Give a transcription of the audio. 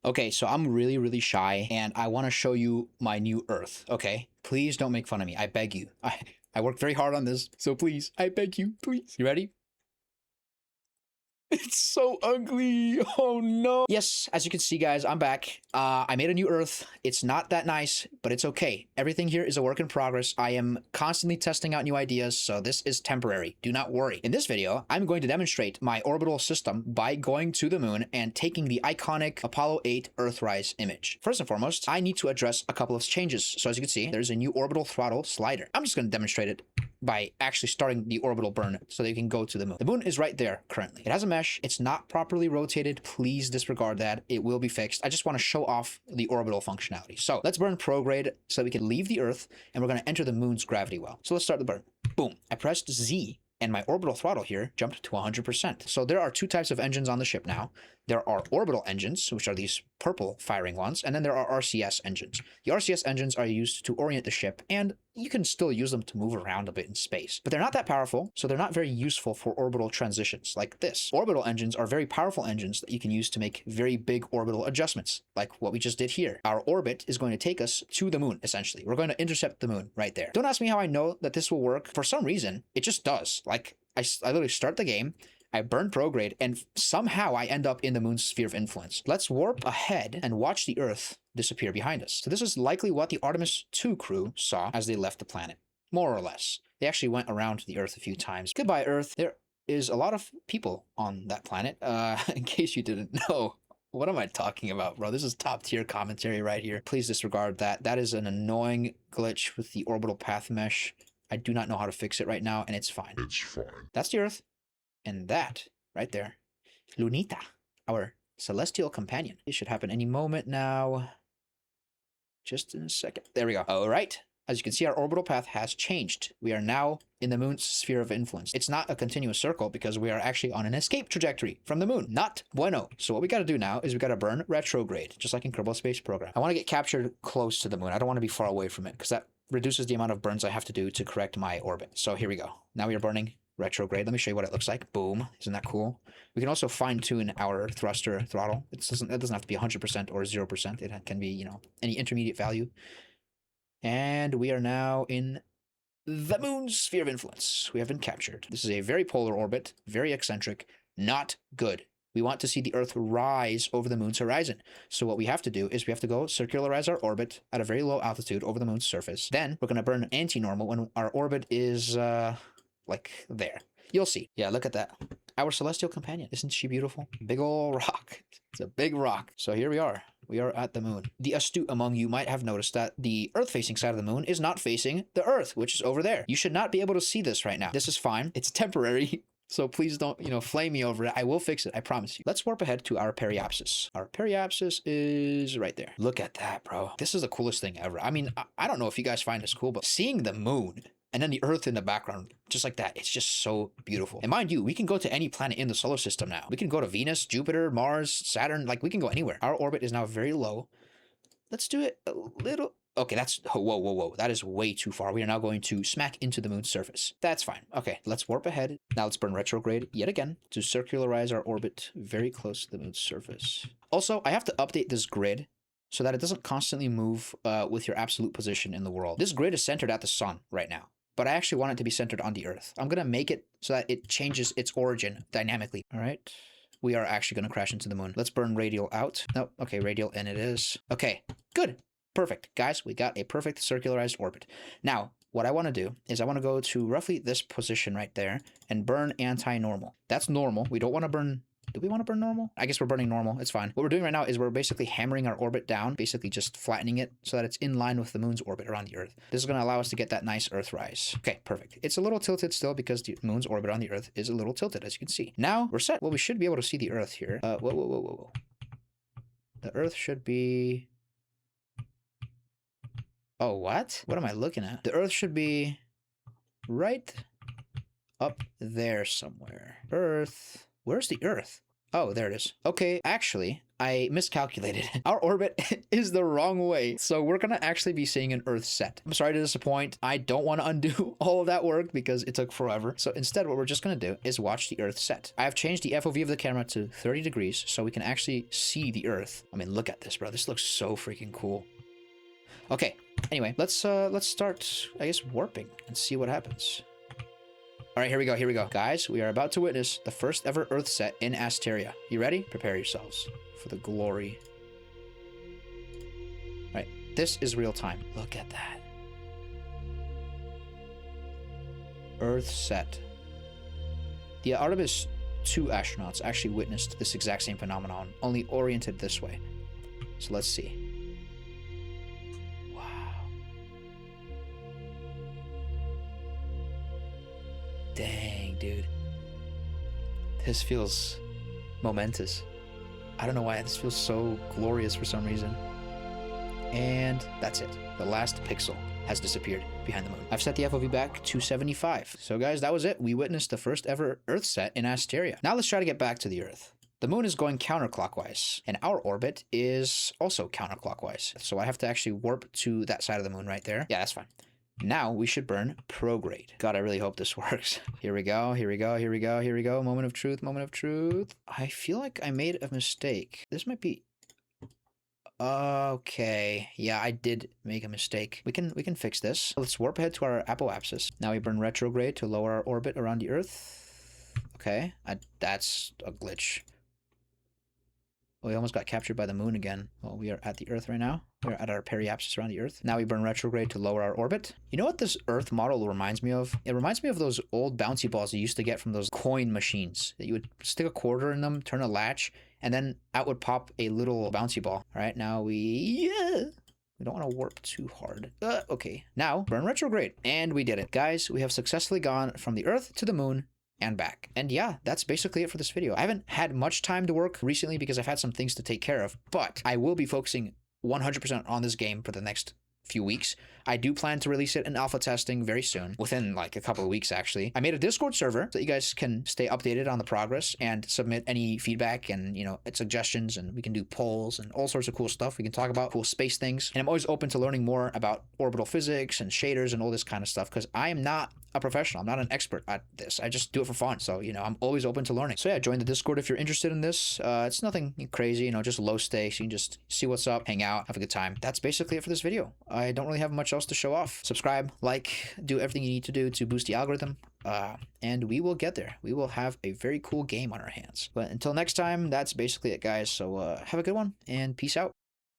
Okay, so I'm really, really shy and I want to show you my new Earth, okay? Please don't make fun of me. I beg you. I worked very hard on this, so please, I beg you, please. You ready? It's so ugly. Oh no. Yes, as you can see, guys, I'm back. I made a new Earth. It's not that nice, but it's okay. Everything here is a work in progress. I am constantly testing out new ideas, so this is temporary. Do not worry. In this video, I'm going to demonstrate my orbital system by going to the moon and taking the iconic Apollo 8 Earthrise image. First and foremost, I need to address a couple of changes. So as you can see, there's a new orbital throttle slider. I'm just going to demonstrate it by actually starting the orbital burn so that you can go to the moon. The moon is right there currently. It has a mesh. It's not properly rotated. Please disregard that. It will be fixed. I just want to show off the orbital functionality. So let's burn prograde so we can leave the Earth and we're going to enter the moon's gravity well. So let's start the burn. Boom. I pressed Z and my orbital throttle here jumped to 100%. So there are two types of engines on the ship now. There are orbital engines, which are these purple firing ones, and then there are RCS engines. The RCS engines are used to orient the ship, and you can still use them to move around a bit in space. But they're not that powerful, so they're not very useful for orbital transitions like this. Orbital engines are very powerful engines that you can use to make very big orbital adjustments, like what we just did here. Our orbit is going to take us to the moon, essentially. We're going to intercept the moon right there. Don't ask me how I know that this will work. For some reason, it just does. Like, I literally start the game, I burn prograde, and somehow I end up in the moon's sphere of influence. Let's warp ahead and watch the Earth disappear behind us. So this is likely what the Artemis 2 crew saw as they left the planet, more or less. They actually went around the Earth a few times. Goodbye, Earth. There is a lot of people on that planet, in case you didn't know. What am I talking about, bro? This is top tier commentary right here. Please disregard that. That is an annoying glitch with the orbital path mesh. I do not know how to fix it right now, and it's fine. It's fine. That's the Earth. And that, right there, Lunita, our celestial companion. It should happen any moment now. Just in a second. There we go. All right. As you can see, our orbital path has changed. We are now in the moon's sphere of influence. It's not a continuous circle because we are actually on an escape trajectory from the moon. Not bueno. So what we got to do now is we got to burn retrograde, just like in Kerbal Space Program. I want to get captured close to the moon. I don't want to be far away from it because that reduces the amount of burns I have to do to correct my orbit. So here we go. Now we are burning retrograde. Let me show you what it looks like. Boom. Isn't that cool? We can also fine tune our thruster throttle. It doesn't have to be 100% or 0%. It can be, you know, any intermediate value. And we are now in the moon's sphere of influence. We have been captured. This is a very polar orbit, very eccentric, not good. We want to see the Earth rise over the moon's horizon. So what we have to do is we have to go circularize our orbit at a very low altitude over the moon's surface. Then we're going to burn anti-normal when our orbit is like there. You'll see. Yeah, look at that. Our celestial companion. Isn't she beautiful? Big ol' rock. It's a big rock. So here we are. We are at the moon. The astute among you might have noticed that the Earth-facing side of the moon is not facing the Earth, which is over there. You should not be able to see this right now. This is fine. It's temporary. So please don't, you know, flame me over it. I will fix it. I promise you. Let's warp ahead to our periapsis. Our periapsis is right there. Look at that, bro. This is the coolest thing ever. I mean, I don't know if you guys find this cool, but seeing the moon and then the Earth in the background, just like that, it's just so beautiful. And mind you, we can go to any planet in the solar system now. We can go to Venus, Jupiter, Mars, Saturn, like we can go anywhere. Our orbit is now very low. Let's do it a little. Okay, that's, whoa. That is way too far. We are now going to smack into the moon's surface. That's fine. Okay, let's warp ahead. Now let's burn retrograde yet again to circularize our orbit very close to the moon's surface. Also, I have to update this grid so that it doesn't constantly move with your absolute position in the world. This grid is centered at the sun right now, but I actually want it to be centered on the Earth. I'm going to make it so that it changes its origin dynamically. All right. We are actually going to crash into the moon. Let's burn radial out. Nope. Okay, radial in it is. Okay, good. Perfect. Guys, we got a perfect circularized orbit. Now, what I want to do is I want to go to roughly this position right there and burn anti-normal. That's normal. We don't want to burn... Do we want to burn normal? I guess we're burning normal. It's fine. What we're doing right now is we're basically hammering our orbit down, basically just flattening it so that it's in line with the moon's orbit around the Earth. This is going to allow us to get that nice Earthrise. Okay, perfect. It's a little tilted still because the moon's orbit on the Earth is a little tilted, as you can see. Now we're set. Well, we should be able to see the Earth here. Whoa. The Earth should be... Oh, what? What am I looking at? The Earth should be right up there somewhere. Earth... Where's the Earth? Oh, there it is. Okay, actually, I miscalculated. Our orbit is the wrong way. So we're going to actually be seeing an Earthset. I'm sorry to disappoint. I don't want to undo all of that work because it took forever. So instead, what we're just going to do is watch the Earthset. I have changed the FOV of the camera to 30 degrees so we can actually see the Earth. I mean, look at this, bro. This looks so freaking cool. Okay, anyway, let's start, I guess, warping and see what happens. All right, here we go, here we go. Guys, we are about to witness the first ever Earthset in Asteria. You ready? Prepare yourselves for the glory. All right, this is real time. Look at that. Earthset. The Artemis 2 astronauts actually witnessed this exact same phenomenon, only oriented this way. So let's see. Dang, dude. This feels momentous. I don't know why. This feels so glorious for some reason. And that's it. The last pixel has disappeared behind the moon. I've set the FOV back to 75. So guys, that was it. We witnessed the first ever Earthset in Asteria. Now let's try to get back to the Earth. The moon is going counterclockwise, and our orbit is also counterclockwise. So I have to actually warp to that side of the moon right there. Yeah, that's fine. Now we should burn prograde. God, I really hope this works. Here we go, here we go, here we go, here we go. Moment of truth, moment of truth. I feel like I made a mistake. This might be... Okay, yeah, I did make a mistake. We can fix this. Let's warp ahead to our apoapsis. Now we burn retrograde to lower our orbit around the Earth. Okay, that's a glitch. Oh, we almost got captured by the moon again. Well, we are at the Earth right now. We're at our periapsis around the Earth. Now we burn retrograde to lower our orbit. You know what this Earth model reminds me of? It reminds me of those old bouncy balls you used to get from those coin machines. That you would stick a quarter in them, turn a latch, and then out would pop a little bouncy ball. All right, now we don't want to warp too hard. Okay, now burn retrograde. And we did it. Guys, we have successfully gone from the Earth to the moon and back. And yeah, that's basically it for this video. I haven't had much time to work recently because I've had some things to take care of, but I will be focusing 100% on this game for the next few weeks. I do plan to release it in alpha testing very soon, within like a couple of weeks actually. I made a Discord server so that you guys can stay updated on the progress and submit any feedback and, you know, suggestions, and we can do polls and all sorts of cool stuff. We can talk about cool space things, and I'm always open to learning more about orbital physics and shaders and all this kind of stuff because I am not a professional. I'm not an expert at this. I just do it for fun. So, you know, I'm always open to learning. So yeah, join the Discord if you're interested in this. It's nothing crazy, you know, just low stakes. You can just see what's up, hang out, have a good time. That's basically it for this video. I don't really have much else to show off. Subscribe, like, do everything you need to do to boost the algorithm. And we will get there. We will have a very cool game on our hands. But until next time, that's basically it, guys. So have a good one and peace out.